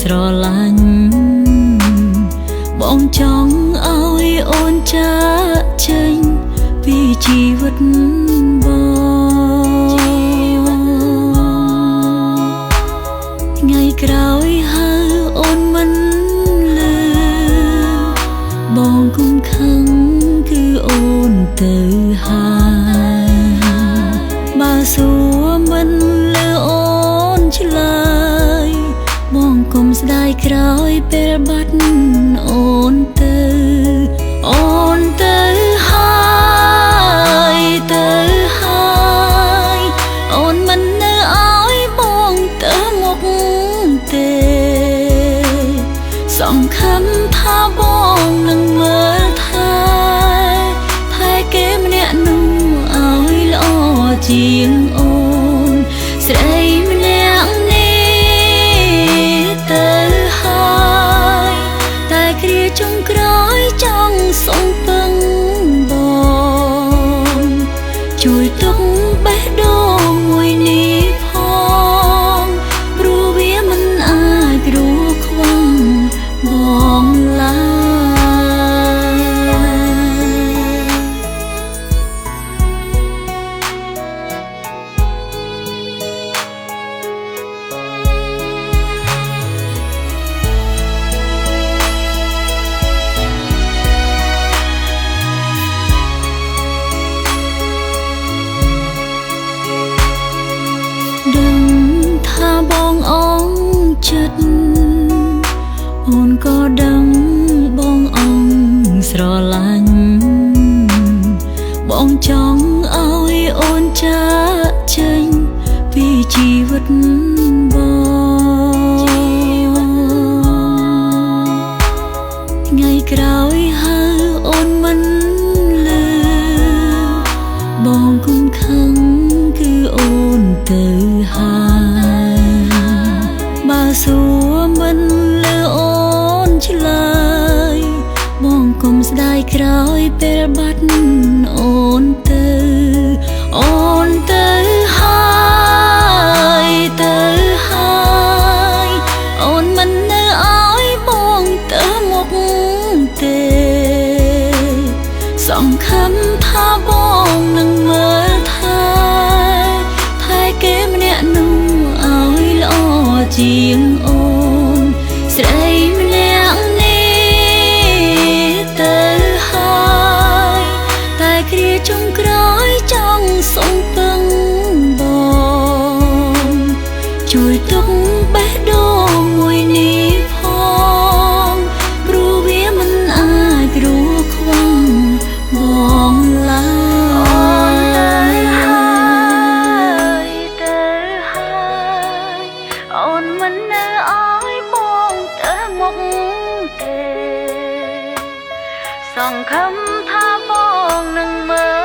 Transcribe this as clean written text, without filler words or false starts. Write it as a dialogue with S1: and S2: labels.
S1: ស្រឡាញ់បងចង់ឲ្យអូនចាកចេញពីជីវិតបងថ្ងៃក្រោយហៅអូនមិនលើបងគុំខឹងគឺអូនទៅហើយបើសួរមិនលើអូនឆ្លើយបងគុំស្ដាយក្រោយពេលបាត់អូនទៅហើយអូនមិននៅឲ្យបងទៅមុខទេសង្ឃឹមថាបងនឹងមើលថែគេម្នាក់នោះឲ្យល្អជាងអូនស្រីម្នាក់នេះទៅហើយតែគ្រាចុងក្រោយចង់សុំពឹងបងជួយទុកបេះដូងមួយនេះផងព្រោះវាមិនអាចគ្រួខ្វងបងឡើថាបងអងចិត្តអូនក៏ដឹងបងអងស្រឡាញ់បងចង់ឲ្យអូនចាកចេញពីជីវិតបងថ្ងៃក្រោយហៅអូនមិនលើបងគុំខឹងគឺអូនទៅហើយបើសួរមិនលើអូនឆ្លើយបងគុំស្ដាយក្រោយពេលបាត់អូនទៅហើយអូនមិននៅឲ្យបងទៅមុខទេសង្ឃឹមថាបងនឹងមើលថែគេម្នាក់នោះឲ្យល្អជាងអូនស្រីម្នាក់នេះទៅហើយតែគ្រាចុងក្រោយចង់សុំពឹងបងជួយទុកបេះដូងមួយនេះផងព្រោះវាមិនអាចគ្រួខ្វងបងឡើយអូនមិននៅឲ្យបងទៅមុខទេសង្ឃឹមថាបងនឹងមើល